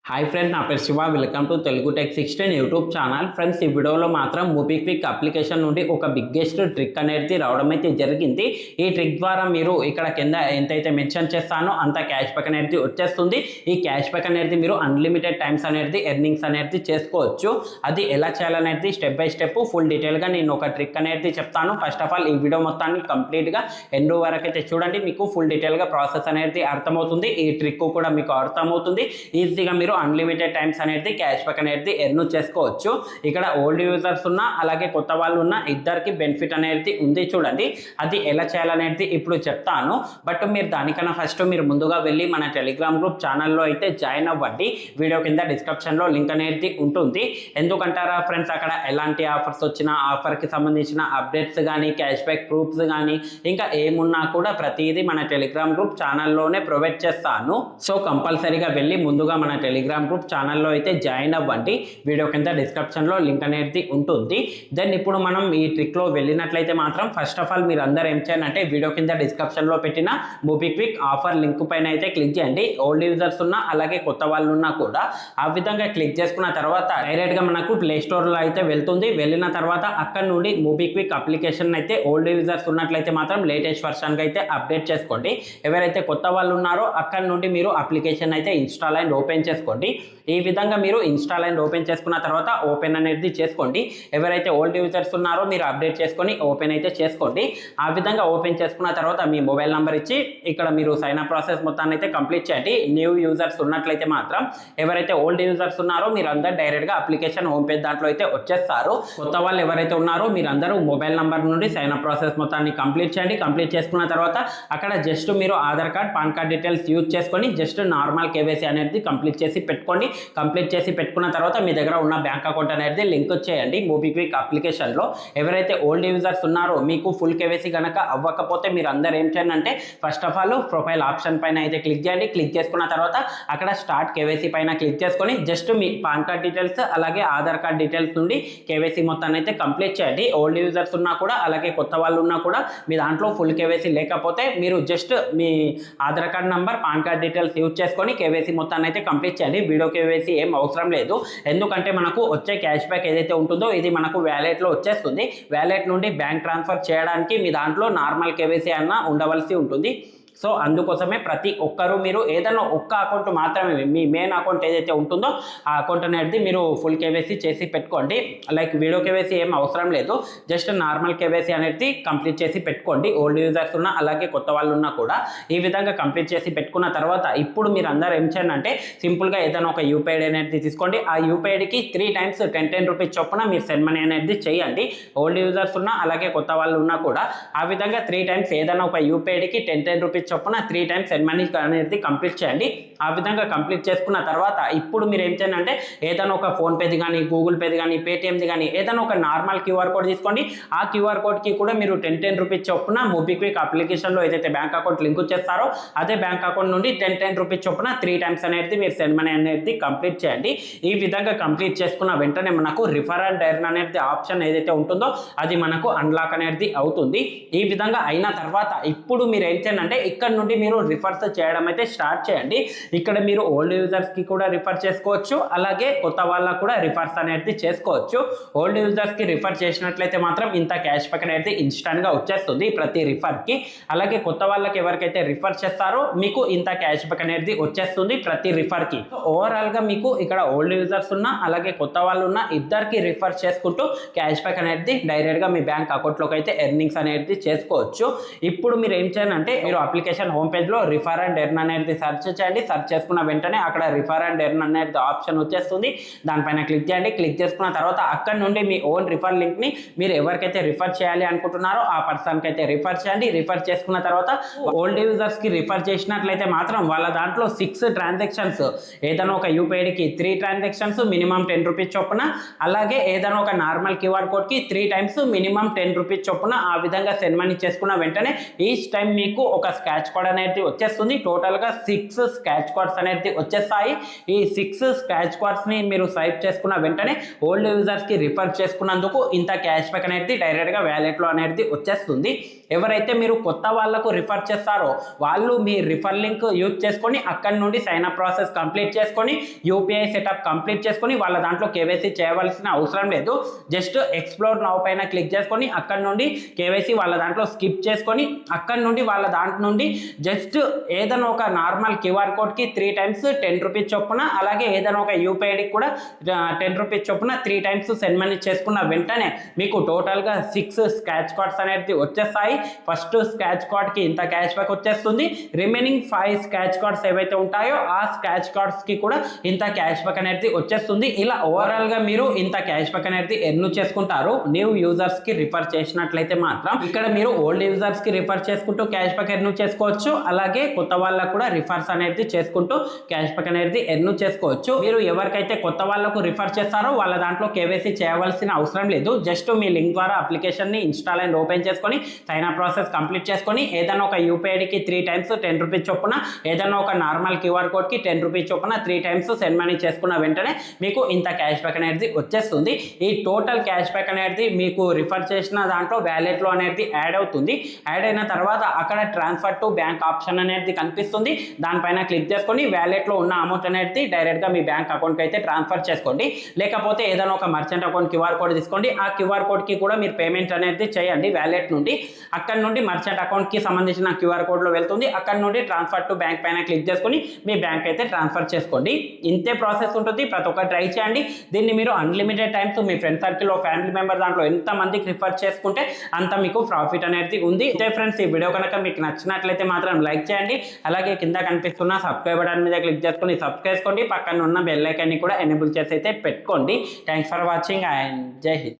Hi friends, నా పేరు Shiva. Welcome to Telugu tech 16 YouTube channel. Friends, ఈ వీడియోలో మాత్రం మోబిక్విక్ అప్లికేషన్ నుండి ఒక బిగ్గెస్ట్ ట్రిక్ అనేది రావడం అయితే జరిగింది. ఈ ట్రిక్ ద్వారా మీరు ఇక్కడ కింద ఎంతైతే మెన్షన్ చేస్తానో అంత క్యాష్ బ్యాక్ అనేది వచ్చేస్తుంది. ఈ క్యాష్ బ్యాక్ అనేది మీరు అన్లిమిటెడ్ టైమ్స్ అనేది ఎర్నింగ్స్ అనేది చేసుకోవచ్చు. అది ఎలా చేయాలనేది స్టెప్ బై స్టెప్ ఫుల్ డీటెయిల్గా నేను ఒక ట్రిక్ అనేది చెప్తాను. ఫస్ట్ ఆఫ్ ఆల్ ఈ వీడియో మొత్తాన్ని కంప్లీట్గా ఎండ్ వరకు అయితే చూడండి. మీకు ఫుల్ డీటెయిల్గా ప్రాసెస్ అనేది అర్థమవుతుంది. ఈ ట్రిక్ కూడా మీకు అర్థమవుతుంది. ఈజీగా మీరు అన్లిమిటెడ్ టైమ్స్ అనేది క్యాష్ బ్యాక్ అనేది ఎర్న్ చేసుకోవచ్చు. ఇక్కడ ఓల్డ్ యూజర్స్ ఉన్న అలాగే కొత్త వాళ్ళు ఉన్న ఇద్దరికి బెనిఫిట్ అనేది ఉంది. చూడండి, అది ఎలా చేయాలనేది ఇప్పుడు చెప్తాను. బట్ మీరు దానికన్నా ఫస్ట్ మీరు ముందుగా వెళ్ళి మన టెలిగ్రామ్ గ్రూప్ ఛానల్లో అయితే జాయిన్ అవ్వండి. వీడియో కింద డిస్క్రిప్షన్లో లింక్ అనేది ఉంటుంది. ఎందుకంటారా ఫ్రెండ్స్, అక్కడ ఎలాంటి ఆఫర్స్ వచ్చినా ఆఫర్కి సంబంధించిన అప్డేట్స్ కానీ క్యాష్ బ్యాక్ ప్రూఫ్స్ కానీ ఇంకా ఏమున్నా కూడా ప్రతిదీ మన టెలిగ్రామ్ గ్రూప్ ఛానల్లోనే ప్రొవైడ్ చేస్తాను. సో కంపల్సరీగా వెళ్ళి ముందుగా మన టెలిగ్రామ్ గ్రూప్ ఛానల్లో అయితే జాయిన్ అవ్వండి. వీడియో కింద డిస్క్రిప్షన్లో లింక్ అనేది ఉంటుంది. దెన్ ఇప్పుడు మనం ఈ ట్రిక్లో వెళ్ళినట్లయితే మాత్రం ఫస్ట్ ఆఫ్ ఆల్ మీరు అందరూ ఏం చేయాలంటే వీడియో కింద డిస్క్రిప్షన్లో పెట్టిన మోబిక్విక్ ఆఫర్ లింక్ పైన అయితే క్లిక్ చేయండి. ఓల్డ్ యూజర్స్ ఉన్నా అలాగే కొత్త వాళ్ళు ఉన్నా కూడా ఆ విధంగా క్లిక్ చేసుకున్న తర్వాత డైరెక్ట్గా మనకు ప్లే స్టోర్లో అయితే వెళ్తుంది. వెళ్ళిన తర్వాత అక్కడ నుండి మోబిక్విక్ అప్లికేషన్ అయితే ఓల్డ్ యూజర్స్ ఉన్నట్లయితే మాత్రం లేటెస్ట్ వర్షన్కి అయితే అప్డేట్ చేసుకోండి. ఎవరైతే కొత్త వాళ్ళు ఉన్నారో అక్కడ నుండి మీరు అప్లికేషన్ అయితే ఇన్స్టాల్ అండ్ ఓపెన్ చేసుకోండి. ఈ విధంగా మీరు ఇన్స్టాల్ అండ్ ఓపెన్ చేసుకున్న తర్వాత ఓపెన్ అనేది చేసుకోండి. ఎవరైతే ఓల్డ్ యూజర్స్ ఉన్నారో మీరు అప్డేట్ చేసుకొని ఓపెన్ అయితే చేసుకోండి. ఆ విధంగా ఓపెన్ చేసుకున్న తర్వాత మీ మొబైల్ నెంబర్ ఇచ్చి ఇక్కడ మీరు సైన్ అప్ ప్రాసెస్ మొత్తాన్ని అయితే కంప్లీట్ చేయండి. న్యూ యూజర్స్ ఉన్నట్లయితే మాత్రం ఎవరైతే ఓల్డ్ యూజర్స్ ఉన్నారో మీరు అందరూ డైరెక్ట్గా అప్లికేషన్ హోమ్ పేజ్ దాంట్లో అయితే వచ్చేస్తారు. కొత్త వాళ్ళు ఎవరైతే ఉన్నారో మీరు అందరూ మొబైల్ నెంబర్ నుండి సైన్ అప్ ప్రాసెస్ మొత్తాన్ని కంప్లీట్ చేయండి. కంప్లీట్ చేసుకున్న తర్వాత అక్కడ జస్ట్ మీరు Aadhaar card pan card details use చేసుకొని జస్ట్ నార్మల్ కేవైసీ అనేది కంప్లీట్ చేసి పెట్టుకోండి. కంప్లీట్ చేసి పెట్టుకున్న తర్వాత మీ దగ్గర ఉన్న బ్యాంక్ అకౌంట్ అనేది లింక్ చేయండి మోబిక్విక్ అప్లికేషన్లో. ఎవరైతే ఓల్డ్ యూజర్స్ ఉన్నారో మీకు ఫుల్ కేవైసీ కనుక అవ్వకపోతే మీరు అందరూ ఏం చేయండి అంటే first of all profile option పైన అయితే క్లిక్ చేయండి. క్లిక్ చేసుకున్న తర్వాత అక్కడ స్టార్ట్ కేవైసీ పైన క్లిక్ చేసుకొని జస్ట్ మీ పాన్ కార్డ్ డీటెయిల్స్ అలాగే ఆధార్ కార్డ్ డీటెయిల్స్ నుండి కేవైసీ మొత్తాన్ని అయితే కంప్లీట్ చేయండి. ఓల్డ్ యూజర్స్ ఉన్నా కూడా అలాగే కొత్త వాళ్ళు ఉన్నా కూడా మీ దాంట్లో ఫుల్ కేవైసీ లేకపోతే మీరు జస్ట్ మీ Aadhaar card number PAN card details use చేసుకొని కేవైసీ మొత్తాన్ని అయితే కంప్లీట్ చేయండి. వీడియో కేవైసీ ఏం అవసరం లేదు. ఎందుకంటే మనకు వచ్చే క్యాష్ బ్యాక్ ఏదైతే ఉంటుందో ఇది మనకు వ్యాలెట్లో వచ్చేస్తుంది. వ్యాలెట్ నుండి బ్యాంక్ ట్రాన్స్ఫర్ చేయడానికి మీ దాంట్లో నార్మల్ కేవైసీ అన్న ఉండవలసి ఉంటుంది. సో అందుకోసమే ప్రతి ఒక్కరూ మీరు ఏదైనా ఒక్క అకౌంట్ మాత్రమే మీ మెయిన్ అకౌంట్ ఏదైతే ఉంటుందో ఆ అకౌంట్ అనేది మీరు ఫుల్ కేవైసీ చేసి పెట్టుకోండి. లైక్ వీడియో కేవైసీ ఏం అవసరం లేదు. జస్ట్ నార్మల్ కేవైసీ అనేది కంప్లీట్ చేసి పెట్టుకోండి. ఓల్డ్ యూజర్స్ ఉన్నా అలాగే కొత్త వాళ్ళు ఉన్నా కూడా ఈ విధంగా కంప్లీట్ చేసి పెట్టుకున్న తర్వాత ఇప్పుడు మీరు అందరూ ఏం చేయండి అంటే సింపుల్గా ఏదైనా ఒక యూపీఐ అనేది తీసుకోండి. ఆ యూపీఐకి 3 times 10 రూపీస్ చొప్పున మీరు సెండ్ మనీ అనేది చేయండి. ఓల్డ్ యూజర్స్ ఉన్నా అలాగే కొత్త వాళ్ళు ఉన్నా కూడా ఆ విధంగా 3 times ఏదైనా ఒక యూపీఐకి 10 రూపీస్ చొప్పున 3 times సెండ్ మనీ అనేది కంప్లీట్ చేయండి. ఆ విధంగా కంప్లీట్ చేసుకున్న తర్వాత ఇప్పుడు మీరు ఏం చేయండి అంటే ఏదైనా ఒక ఫోన్పేది కానీ గూగుల్ పేది కానీ పేటిఎంది కానీ ఏదైనా ఒక నార్మల్ క్యూఆర్ కోడ్ తీసుకోండి. ఆ క్యూఆర్ కోడ్కి కూడా మీరు 10 రూపీస్ చొప్పున మోబిక్విక్ అప్లికేషన్లో ఏదైతే బ్యాంక్ అకౌంట్ లింక్ చేస్తారో అదే బ్యాంక్ అకౌంట్ నుండి 10 రూపీస్ చొప్పున 3 times అనేది మీరు సెండ్ మనీ అనేది కంప్లీట్ చేయండి. ఈ విధంగా కంప్లీట్ చేసుకున్న వెంటనే మనకు రిఫర్ అండ్ ఎర్న్ అనేది ఆప్షన్ ఏదైతే ఉంటుందో అది మనకు అన్లాక్ అనేది అవుతుంది. ఈ విధంగా అయిన తర్వాత ఇప్పుడు మీరు ఏం చేయండి అంటే ఇక్కడ నుండి మీరు రిఫర్స్ చేయడం అయితే స్టార్ట్ చేయండి. ఇక్కడ మీరు ఓల్డ్ యూజర్స్కి కూడా రిఫర్ చేసుకోవచ్చు అలాగే కొత్త వాళ్ళకు కూడా రిఫర్స్ అనేది చేసుకోవచ్చు. ఓల్డ్ యూజర్స్కి రిఫర్ చేసినట్లయితే మాత్రం ఇంత క్యాష్ బ్యాక్ అనేది ఇన్స్టెంట్గా వచ్చేస్తుంది ప్రతి రిఫర్కి. అలాగే కొత్త వాళ్ళకి ఎవరికైతే రిఫర్ చేస్తారో మీకు ఇంత క్యాష్ బ్యాక్ అనేది వచ్చేస్తుంది ప్రతి రిఫర్కి. ఓవరాల్గా మీకు ఇక్కడ ఓల్డ్ యూజర్స్ ఉన్నా అలాగే కొత్త వాళ్ళు ఉన్న ఇద్దరికి రిఫర్ చేసుకుంటూ క్యాష్ బ్యాక్ అనేది డైరెక్ట్గా మీ బ్యాంక్ అకౌంట్లోకి అయితే ఎర్నింగ్స్ అనేది చేసుకోవచ్చు. ఇప్పుడు మీరు ఏం చేయండి అంటే మీరు అప్లికేషన్ హోమ్ పేజ్లో రిఫర్ అండ్ ఎర్న్ అనేది సెర్చ్ చేయండి. సెర్చ్ చేసుకున్న వెంటనే అక్కడ రిఫర్ అండ్ ఎర్న్ అనేది ఆప్షన్ వచ్చేస్తుంది. దానిపైన క్లిక్ చేయండి. క్లిక్ చేసుకున్న తర్వాత అక్కడ నుండి మీ ఓన్ రిఫర్ లింక్ని మీరు ఎవరికైతే రిఫర్ చేయాలి అనుకుంటున్నారో ఆ పర్సన్కి అయితే రిఫర్ చేయండి. రిఫర్ చేసుకున్న తర్వాత ఓల్డ్ యూజర్స్కి రిఫర్ చేసినట్లయితే మాత్రం వాళ్ళ దాంట్లో 6 transactions ఏదైనా ఒక యూపీఐకి 3 transactions మినిమం 10 రూపీస్ చొప్పున అలాగే ఏదైనా ఒక నార్మల్ క్యూఆర్ కోడ్కి 3 times మినిమం 10 రూపీస్ చొప్పున ఆ విధంగా సెండ్ మనీ చేసుకున్న వెంటనే ఈచ్ టైం మీకు ఒక స్క్రాచ్ కార్డ్ అనేది వచ్చేస్తుంది. టోటల్గా 6 స్క్రాచ్ కార్డ్స్ అనేది వచ్చేస్తాయి. ఈ 6 స్క్రాచ్ కార్డ్స్ని మీరు స్వైప్ చేసుకున్న వెంటనే ఓల్డ్ యూజర్స్కి రిఫర్ చేసుకున్నందుకు ఇంత క్యాష్ బ్యాక్ అనేది డైరెక్ట్గా వ్యాలెట్లో అనేది వచ్చేస్తుంది. ఎవరైతే మీరు కొత్త వాళ్ళకు రిఫర్ చేస్తారో వాళ్ళు మీ రిఫర్ లింక్ యూజ్ చేసుకొని అక్కడి నుండి సైన్ అప్ ప్రాసెస్ కంప్లీట్ చేసుకొని యూపీఐ సెటప్ కంప్లీట్ చేసుకొని వాళ్ళ దాంట్లో కేవైసీ చేయవలసిన అవసరం లేదు. జస్ట్ ఎక్స్ప్లోర్ నౌ పైన క్లిక్ చేసుకొని అక్కడి నుండి కేవైసీ వాళ్ళ దాంట్లో స్కిప్ చేసుకొని అక్కడి నుండి వాళ్ళ దాంట్లో నుండి జస్ట్ ఏదైనా ఒక నార్మల్ క్యూఆర్ కోడ్కి 3 times 10 రూపీస్ చొప్పున, అలాగే ఏదైనా ఒక యూపీఐడికి కూడా 10 రూపీస్ చొప్పున 3 times సెండ్ మనీ చేసుకున్న వెంటనే మీకు టోటల్గా 6 స్క్రాచ్ కార్డ్స్ అనేది వచ్చేస్తాయి. ఫస్ట్ స్క్రాచ్ కార్డ్కి ఇంత క్యాష్ బ్యాక్ వచ్చేస్తుంది. రిమైనింగ్ 5 స్క్రాచ్ కార్డ్స్ ఏవైతే ఉంటాయో ఆ స్క్రాచ్ కార్డ్స్కి కూడా ఇంత క్యాష్ బ్యాక్ అనేది వచ్చేస్తుంది. ఇలా ఓవరాల్గా మీరు ఇంత క్యాష్ బ్యాక్ అనేది ఎర్న్ చేసుకుంటారు. న్యూ యూజర్స్కి రిఫర్ చేసినట్లయితే మాత్రం ఇక్కడ మీరు ఓల్డ్ యూజర్స్కి రిఫర్ చేసుకుంటూ క్యాష్ బ్యాక్ ఎర్న్ చేసుకోవచ్చు. అలాగే కొత్త వాళ్ళకు కూడా రిఫర్స్ అనేది చేసుకుంటూ క్యాష్ బ్యాక్ అనేది ఎర్న్ చేసుకోవచ్చు. మీరు ఎవరికైతే కొత్త వాళ్ళకు రిఫర్ చేస్తారో వాళ్ళ దాంట్లో కేవైసీ చేయవలసిన అవసరం లేదు. జస్ట్ మీ లింక్ ద్వారా అప్లికేషన్ని ఇన్స్టాల్ అండ్ ఓపెన్ చేసుకొని సైన్ అప్ ప్రాసెస్ కంప్లీట్ చేసుకొని ఏదైనా ఒక యూపీఐడికి 3 times 10 రూపీస్ చొప్పున, ఏదైనా ఒక నార్మల్ క్యూఆర్ కోడ్కి 10 రూపీస్ చొప్పున 3 times సెండ్ మనీ చేసుకున్న వెంటనే మీకు ఇంత క్యాష్ బ్యాక్ అనేది వచ్చేస్తుంది. ఈ టోటల్ క్యాష్ బ్యాక్ అనేది మీకు రిఫర్ చేసిన దాంట్లో వ్యాలెట్లో అనేది యాడ్ అవుతుంది. యాడ్ అయిన తర్వాత అక్కడ ట్రాన్స్ఫర్ టు బ్యాంక్ ఆప్షన్ అనేది కనిపిస్తుంది. దానిపైన క్లిక్ చేసుకొని వ్యాలెట్లో ఉన్న అమౌంట్ అనేది డైరెక్ట్గా మీ బ్యాంక్ అకౌంట్కి అయితే ట్రాన్స్ఫర్ చేసుకోండి. లేకపోతే ఏదైనా ఒక మర్చెంట్ అకౌంట్ క్యూఆర్ కోడ్ తీసుకోండి. ఆ క్యూఆర్ కోడ్కి కూడా మీరు పేమెంట్ అనేది చేయండి వ్యాలెట్ నుండి. అక్కడ నుండి మర్చెంట్ అకౌంట్కి సంబంధించిన క్యూఆర్ కోడ్లో వెళ్తుంది. అక్కడ నుండి ట్రాన్స్ఫర్ టు బ్యాంక్ పైన క్లిక్ చేసుకొని మీ బ్యాంక్ అయితే ట్రాన్స్ఫర్ చేసుకోండి. ఇంతే ప్రాసెస్ ఉంటుంది. ప్రతి ఒక్కరు ట్రై చేయండి. దీన్ని మీరు అన్లిమిటెడ్ టైమ్స్ మీ ఫ్రెండ్ సర్కిల్లో ఫ్యామిలీ మెంబర్ దాంట్లో ఎంత మందికి రిఫర్ చేసుకుంటే అంత మీకు ప్రాఫిట్ అనేది ఉంది. ఇదే ఫ్రెండ్స్, ఈ వీడియో కనుక మీకు నచ్చినట్లయితే మాత్రం లైక్ చేయండి. అలాగే కింద కనిపిస్తున్న సబ్స్క్రైబ్ బటన్ మీద క్లిక్ చేసుకొని సబ్స్క్రైబ్ చేసుకోండి. పక్కన ఉన్న బెల్ ఐకాన్ని కూడా ఎనేబుల్ చేసి అయితే పెట్టుకోండి. థ్యాంక్స్ ఫర్ వాచింగ్ అండ్ జై హింద్.